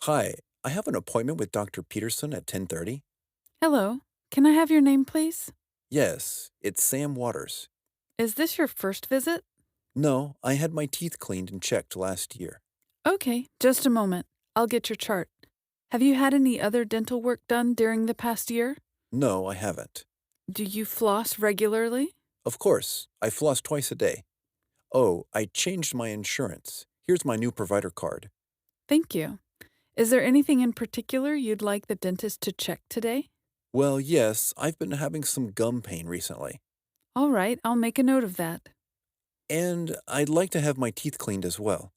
Hi, I have an appointment with Dr. Peterson at 10:30. Hello. Can I have your name, please? Yes, it's Sam Waters. Is this your first visit? No, I had my teeth cleaned and checked last year. Okay, just a moment. I'll get your chart. Have you had any other dental work done during the past year? No, I haven't. Do you floss regularly? Of course, I floss twice a day. Oh, I changed my insurance. Here's my new provider card. Thank you. Is there anything in particular you'd like the dentist to check today? Well, yes, I've been having some gum pain recently. All right, I'll make a note of that. And I'd like to have my teeth cleaned as well.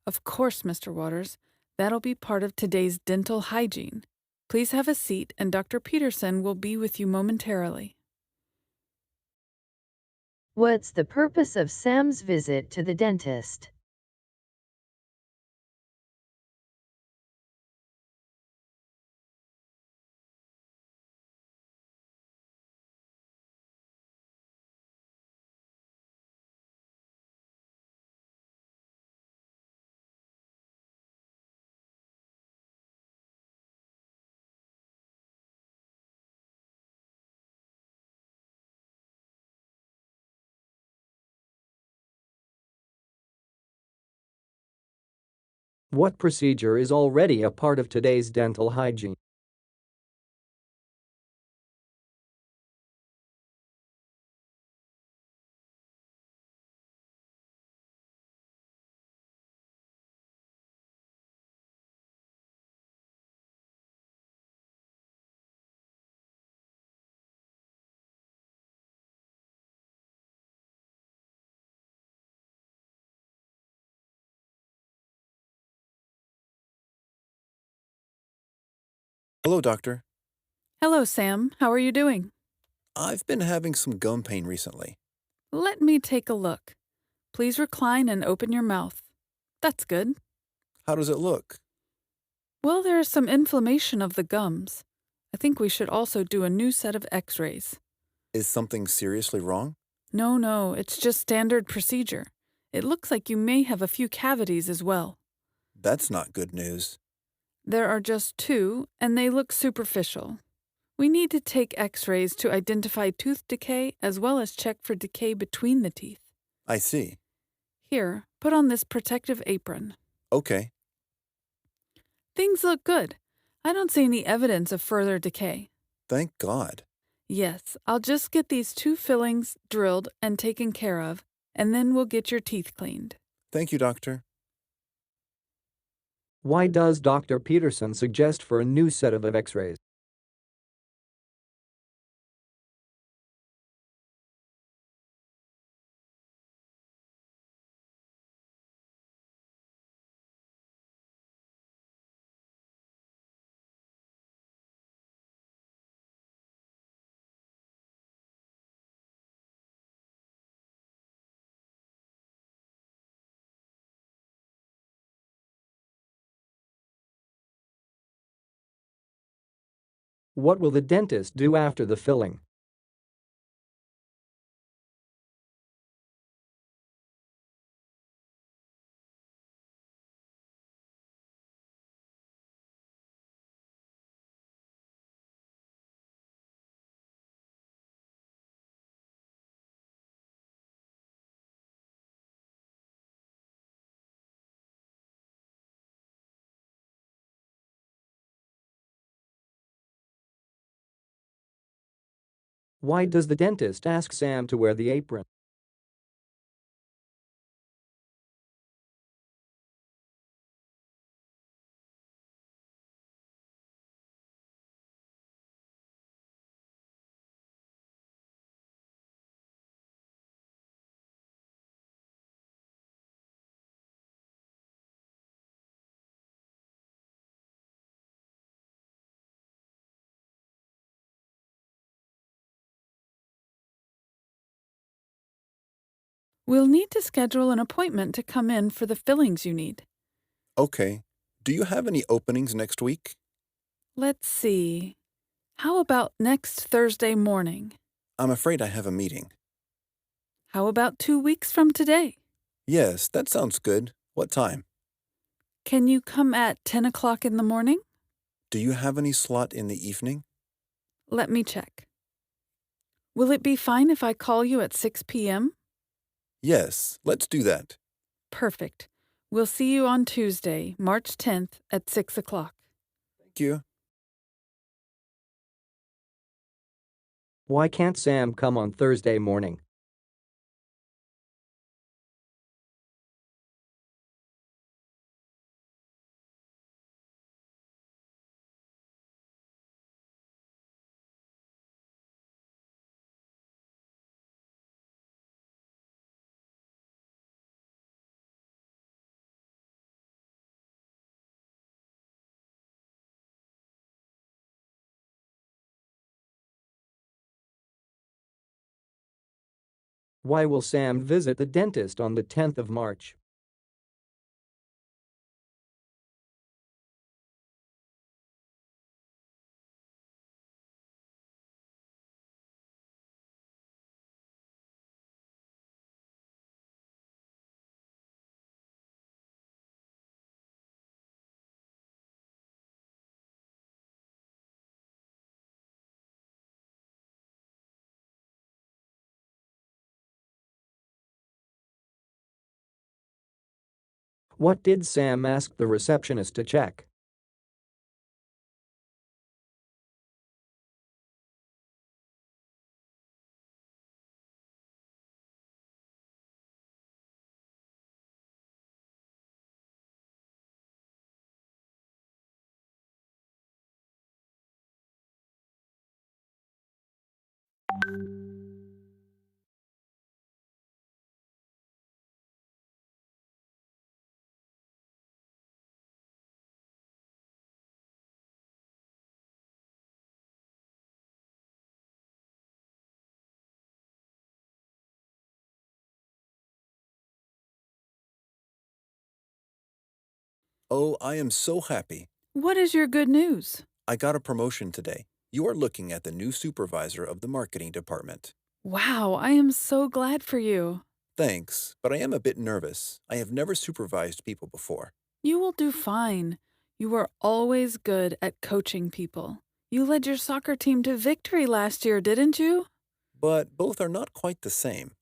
Of course, Mr. Waters. That'll be part of today's dental hygiene. Please have a seat, and Dr. Peterson will be with you momentarily. What's the purpose of Sam's visit to the dentist? What procedure is already a part of today's dental hygiene? Hello, doctor. Hello, Sam. How are you doing? I've been having some gum pain recently. Let me take a look. Please recline and open your mouth. That's good. How does it look? Well, there is some inflammation of the gums. I think we should also do a new set of x-rays. Is something seriously wrong? No, it's just standard procedure. It looks like you may have a few cavities as well. That's not good news. There are just two, and they look superficial. We need to take x-rays to identify tooth decay as well as check for decay between the teeth. I see. Here, put on this protective apron. Okay. Things look good. I don't see any evidence of further decay. Thank God. Yes, I'll just get these two fillings drilled and taken care of, and then we'll get your teeth cleaned. Thank you, doctor. Why does Dr. Peterson suggest for a new set of x-rays? What will the dentist do after the filling? Why does the dentist ask Sam to wear the apron? We'll need to schedule an appointment to come in for the fillings you need. Okay. Do you have any openings next week? Let's see. How about next Thursday morning? I'm afraid I have a meeting. How about 2 weeks from today? Yes, that sounds good. What time? Can you come at 10 o'clock in the morning? Do you have any slot in the evening? Let me check. Will it be fine if I call you at 6 p.m.? Yes, let's do that. Perfect. We'll see you on Tuesday, March 10th at 6 o'clock. Thank you. Why can't Sam come on Thursday morning? Why will Sam visit the dentist on the 10th of March? What did Sam ask the receptionist to check? Oh, I am so happy. What is your good news? I got a promotion today. You are looking at the new supervisor of the marketing department. Wow, I am so glad for you. Thanks, but I am a bit nervous. I have never supervised people before. You will do fine. You were always good at coaching people. You led your soccer team to victory last year, didn't you? But both are not quite the same.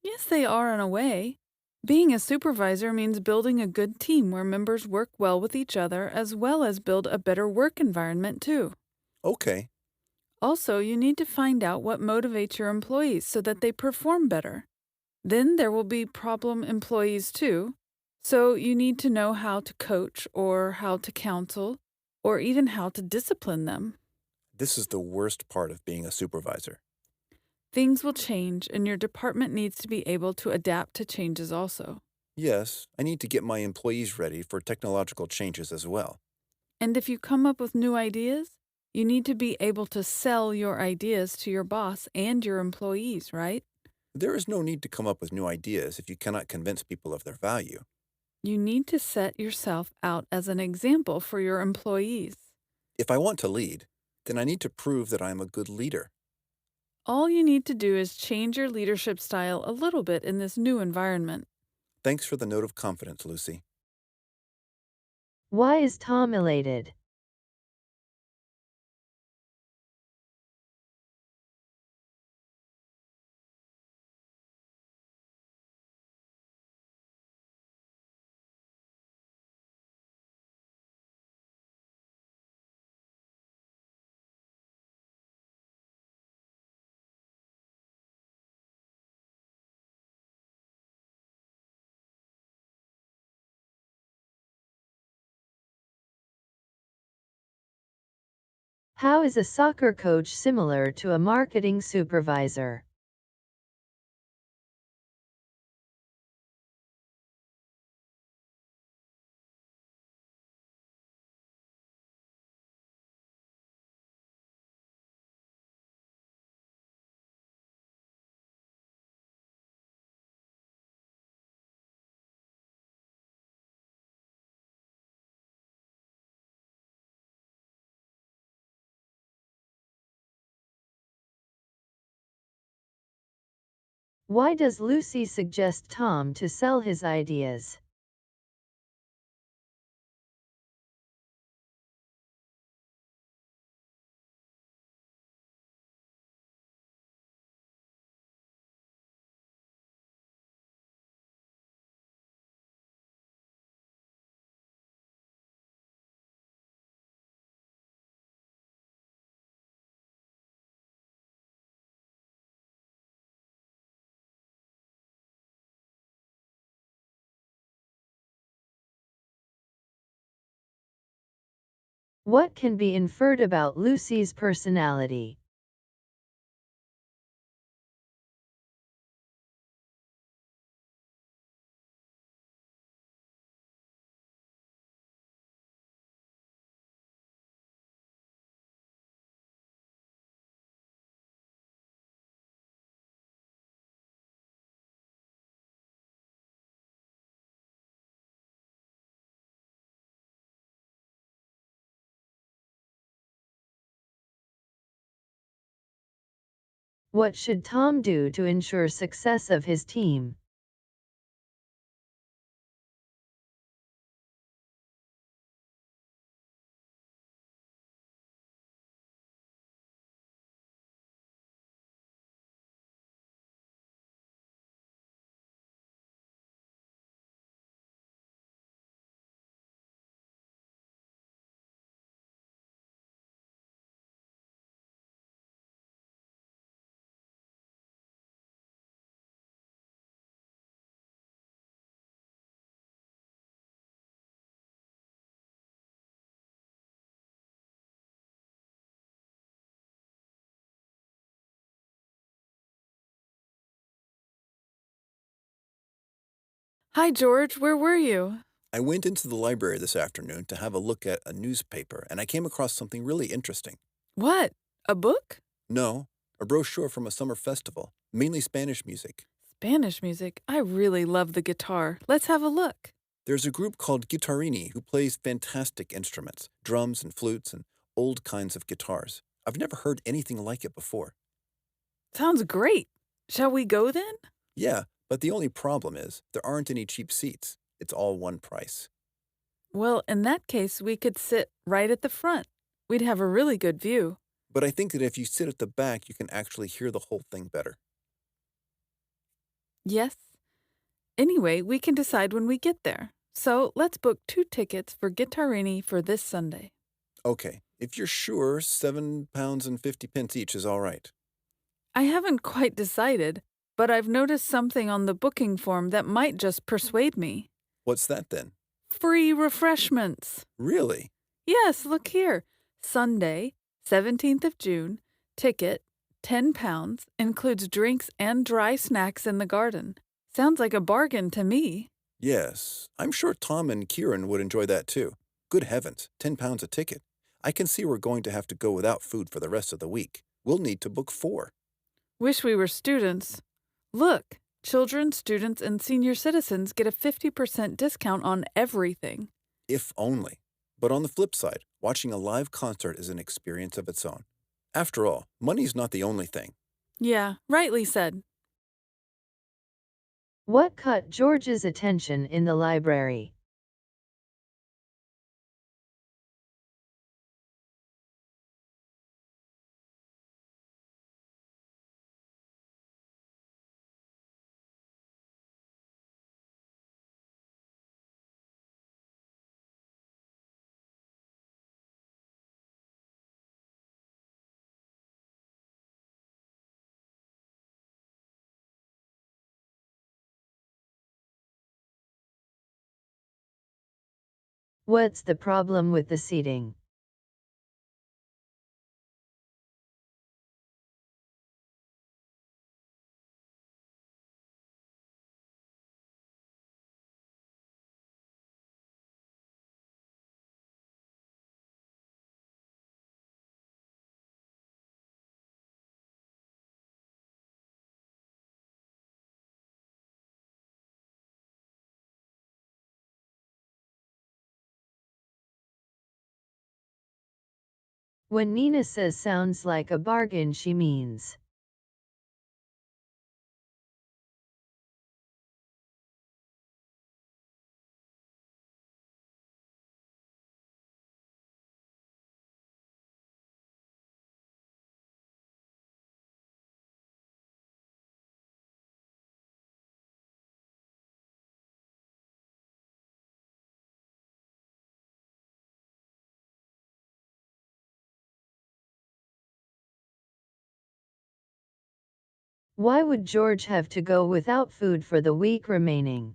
Yes, they are in a way. Being a supervisor means building a good team where members work well with each other as well as build a better work environment, too. Okay, Also, you need to find out what motivates your employees so that they perform better. Then there will be problem employees, too. So you need to know how to coach or how to counsel or even how to discipline them. this is the worst part of being a supervisor. Things will change, and your department needs to be able to adapt to changes also. Yes, I need to get my employees ready for technological changes as well. And if you come up with new ideas, you need to be able to sell your ideas to your boss and your employees, right? There is no need to come up with new ideas if you cannot convince people of their value. You need to set yourself out as an example for your employees. If I want to lead, then I need to prove that I am a good leader. All you need to do is change your leadership style a little bit in this new environment. Thanks for the note of confidence, Lucy. Why is Tom elated? How is a soccer coach similar to a marketing supervisor? Why does Lucy suggest Tom to sell his ideas? What can be inferred about Lucy's personality? What should Tom do to ensure success of his team? Hi, George. Where were you? I went into the library this afternoon to have a look at a newspaper, and I came across something really interesting. What? A book? No, a brochure from a summer festival, mainly Spanish music. Spanish music. I really love the guitar. Let's have a look. There's a group called Guitarrini who plays fantastic instruments, drums and flutes and old kinds of guitars. I've never heard anything like it before. Sounds great. Shall we go then? Yeah, but the only problem is there aren't any cheap seats. It's all one price. Well, in that case, we could sit right at the front. We'd have a really good view. But I think that if you sit at the back, you can actually hear the whole thing better. Yes. Anyway, we can decide when we get there. So let's book 2 tickets for Guittarini for this Sunday. Okay, if you're sure, £7 and 50 pence each is all right. I haven't quite decided, but I've noticed something on the booking form that might just persuade me. What's that then? Free refreshments. Really? Yes, look here. Sunday, 17th of June, ticket, £10, includes drinks and dry snacks in the garden. Sounds like a bargain to me. Yes, I'm sure Tom and Kieran would enjoy that too. Good heavens, £10 a ticket. I can see we're going to have to go without food for the rest of the week. We'll need to book 4. Wish we were students. Look, children, students, and senior citizens get a 50% discount on everything. If only. But on the flip side, watching a live concert is an experience of its own. After all, money's not the only thing. Yeah, rightly said. What caught George's attention in the library? What's the problem with the seating? When Nina says sounds like a bargain, she means Why would George have to go without food for the week remaining?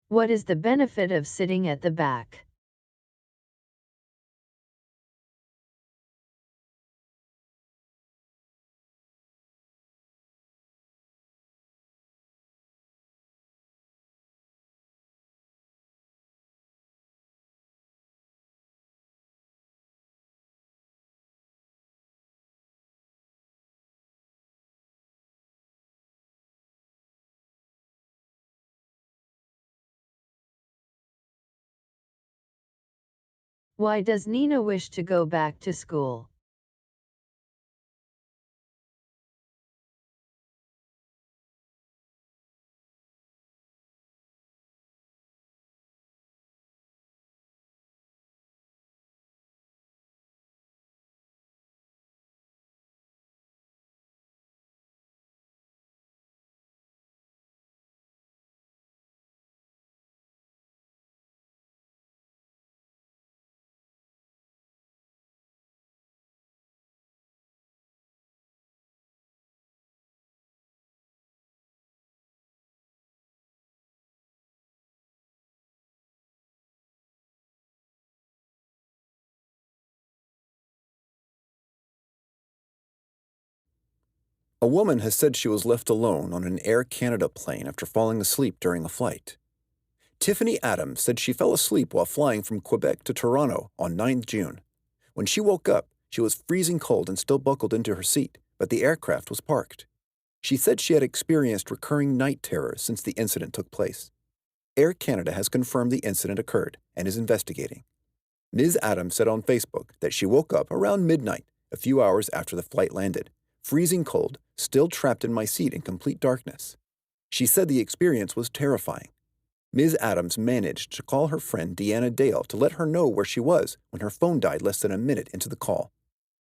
What is the benefit of sitting at the back? Why does Nina wish to go back to school? A woman has said she was left alone on an Air Canada plane after falling asleep during a flight. Tiffany Adams said she fell asleep while flying from Quebec to Toronto on 9 June. When she woke up, she was freezing cold and still buckled into her seat, but the aircraft was parked. She said she had experienced recurring night terrors since the incident took place. Air Canada has confirmed the incident occurred and is investigating. Ms. Adams said on Facebook that she woke up around midnight, a few hours after the flight landed, freezing cold, still trapped in my seat in complete darkness. She said the experience was terrifying. Ms. Adams managed to call her friend Deanna Dale to let her know where she was when her phone died less than a minute into the call.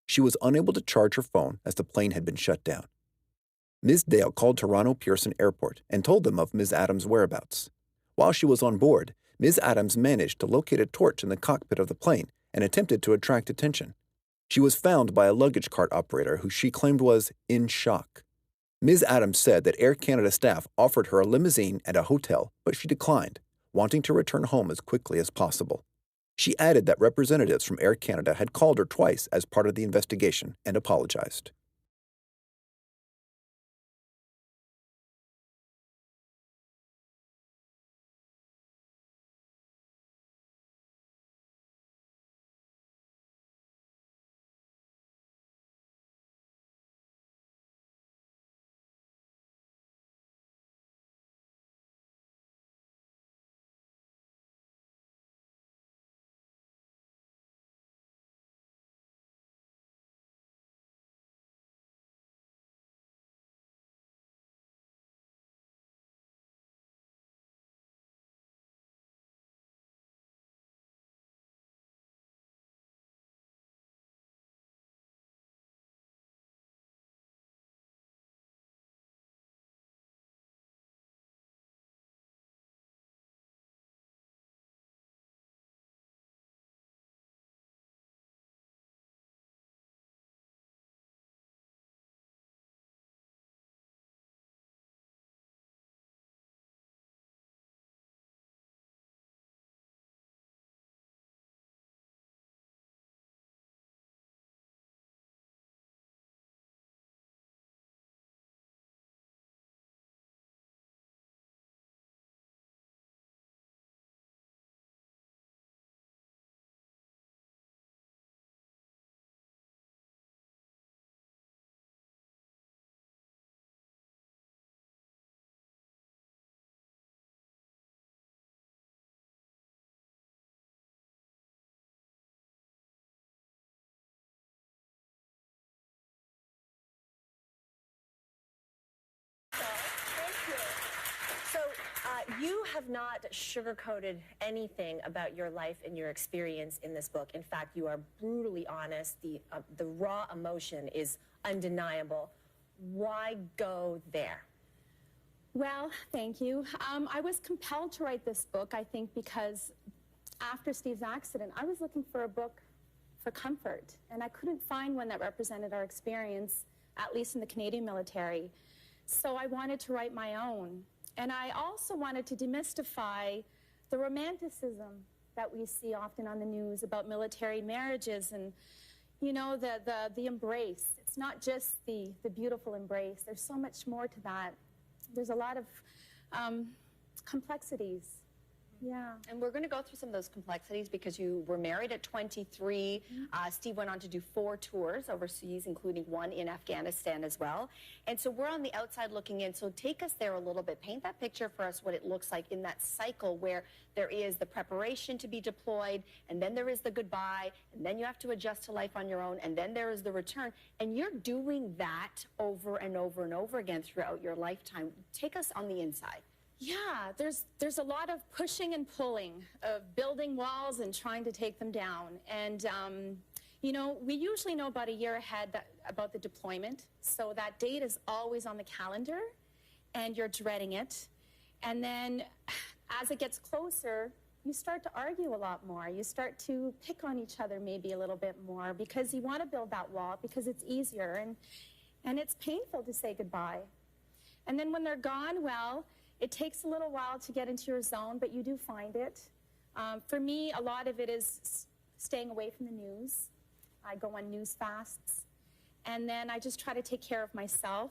She was unable to charge her phone as the plane had been shut down. Ms. Dale called Toronto Pearson Airport and told them of Ms. Adams' whereabouts. While she was on board, Ms. Adams managed to locate a torch in the cockpit of the plane and attempted to attract attention. She was found by a luggage cart operator who she claimed was in shock. Ms. Adams said that Air Canada staff offered her a limousine and a hotel, but she declined, wanting to return home as quickly as possible. She added that representatives from Air Canada had called her twice as part of the investigation and apologized. You have not sugarcoated anything about your life and your experience in this book. In fact, you are brutally honest. The raw emotion is undeniable. Why go there? Well, thank you. I was compelled to write this book, I think, because after Steve's accident, I was looking for a book for comfort, and I couldn't find one that represented our experience, at least in the Canadian military. So I wanted to write my own. And I also wanted to demystify the romanticism that we see often on the news about military marriages and, you know, the embrace. It's not just the beautiful embrace. There's so much more to that. There's a lot of complexities. Yeah. And we're going to go through some of those complexities because you were married at 23. Steve went on to do 4 tours overseas, including one in Afghanistan as well. And so we're on the outside looking in. So take us there a little bit. Paint that picture for us, what it looks like in that cycle where there is the preparation to be deployed, and then there is the goodbye, and then you have to adjust to life on your own, and then there is the return. And you're doing that over and over and over again throughout your lifetime. Take us on the inside. Yeah, there's a lot of pushing and pulling, of building walls and trying to take them down. And, you know, we usually know about a year ahead about the deployment. So that date is always on the calendar, and you're dreading it. And then as it gets closer, you start to argue a lot more. You start to pick on each other maybe a little bit more because you want to build that wall because it's easier. And it's painful to say goodbye. And then when they're gone, well, it takes a little while to get into your zone, but you do find it. For me, a lot of it is staying away from the news. I go on news fasts. And then I just try to take care of myself.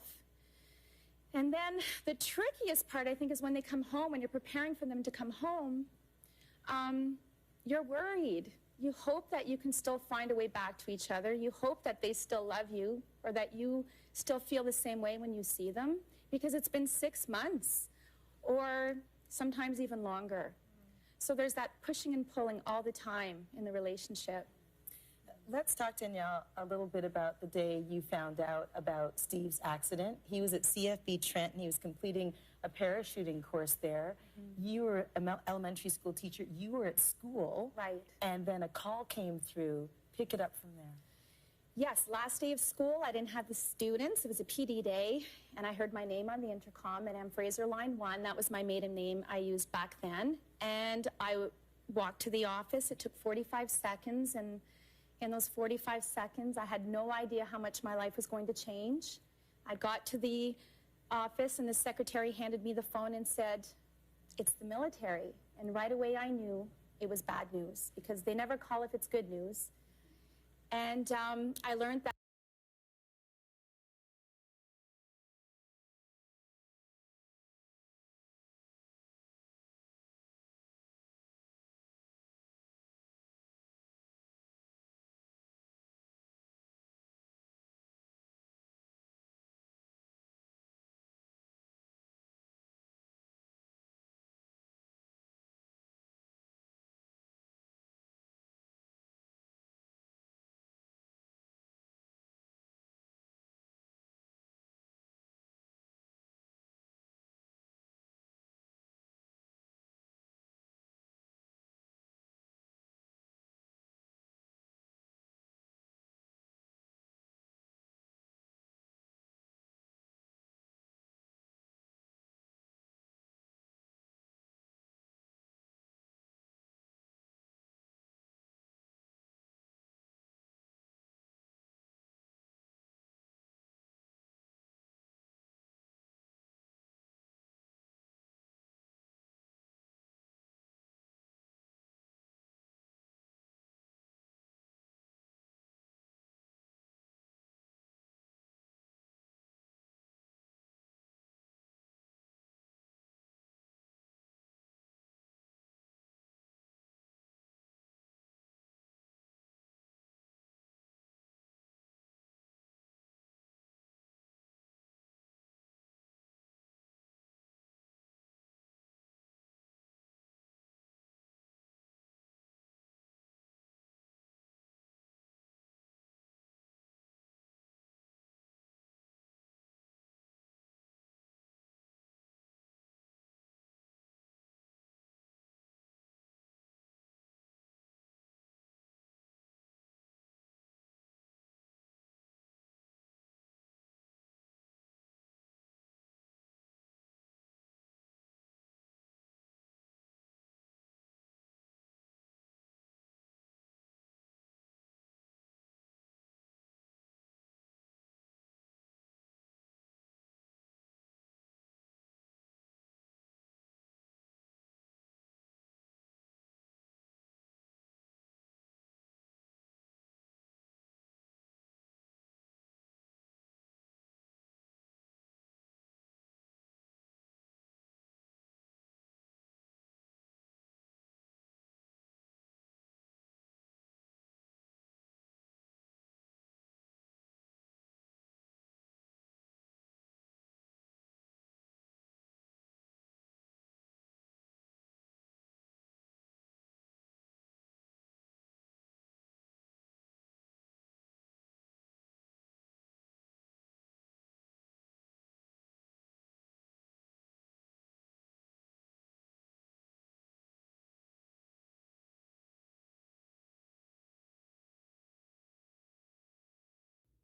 And then the trickiest part, I think, is when they come home, when you're preparing for them to come home, you're worried. You hope that you can still find a way back to each other. You hope that they still love you or that you still feel the same way when you see them, because it's been 6 months. Or sometimes even longer. So there's that pushing and pulling all the time in the relationship. Let's talk, Danielle, a little bit about the day you found out about Steve's accident. He was at CFB Trenton. He was completing a parachuting course there. You were an elementary school teacher. You were at school. Right. And then a call came through. Pick it up from there. Yes, last day of school, I didn't have the students. It was a PD day, and I heard my name on the intercom at M. Fraser Line 1. That was my maiden name I used back then. And I walked to the office. It took 45 seconds, and in those 45 seconds, I had no idea how much my life was going to change. I got to the office, and the secretary handed me the phone and said, "It's the military." And right away, I knew it was bad news, because they never call if it's good news. And I learned that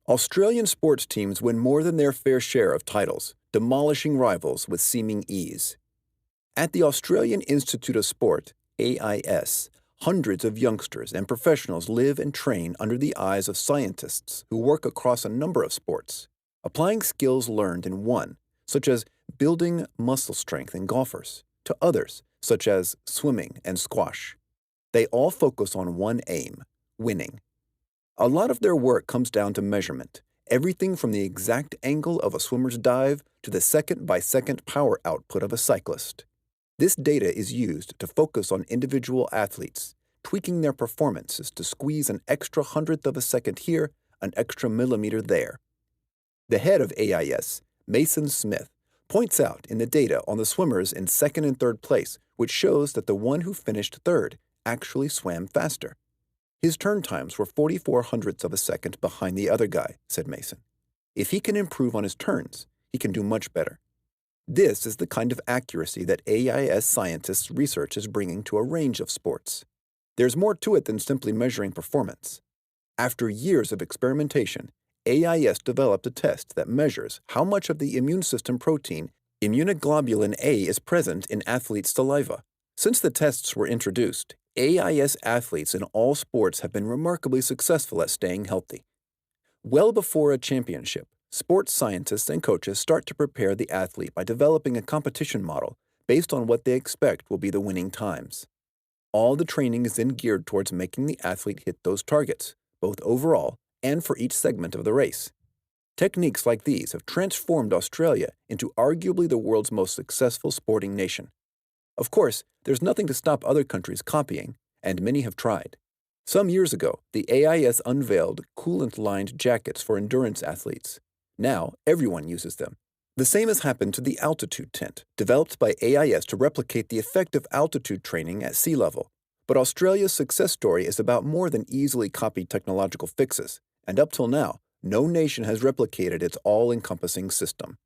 Australian sports teams win more than their fair share of titles, demolishing rivals with seeming ease. At the Australian Institute of Sport, AIS, hundreds of youngsters and professionals live and train under the eyes of scientists who work across a number of sports, applying skills learned in one, such as building muscle strength in golfers, to others, such as swimming and squash. They all focus on one aim: winning. A lot of their work comes down to measurement, everything from the exact angle of a swimmer's dive to the second-by-second power output of a cyclist. This data is used to focus on individual athletes, tweaking their performances to squeeze an extra hundredth of a second here, an extra millimeter there. The head of AIS, Mason Smith, points out in the data on the swimmers in second and third place, which shows that the one who finished third actually swam faster. His turn times were 44 hundredths of a second behind the other guy, said Mason. If he can improve on his turns, he can do much better. This is the kind of accuracy that AIS scientists' research is bringing to a range of sports. There's more to it than simply measuring performance. After years of experimentation, AIS developed a test that measures how much of the immune system protein immunoglobulin A is present in athletes' saliva. Since the tests were introduced, AIS athletes in all sports have been remarkably successful at staying healthy. Well before a championship, sports scientists and coaches start to prepare the athlete by developing a competition model based on what they expect will be the winning times. All the training is then geared towards making the athlete hit those targets, both overall and for each segment of the race. Techniques like these have transformed Australia into arguably the world's most successful sporting nation. Of course, there's nothing to stop other countries copying, and many have tried. Some years ago, the AIS unveiled coolant-lined jackets for endurance athletes. Now, everyone uses them. The same has happened to the altitude tent, developed by AIS to replicate the effect of altitude training at sea level. But Australia's success story is about more than easily copied technological fixes, and up till now, no nation has replicated its all-encompassing system.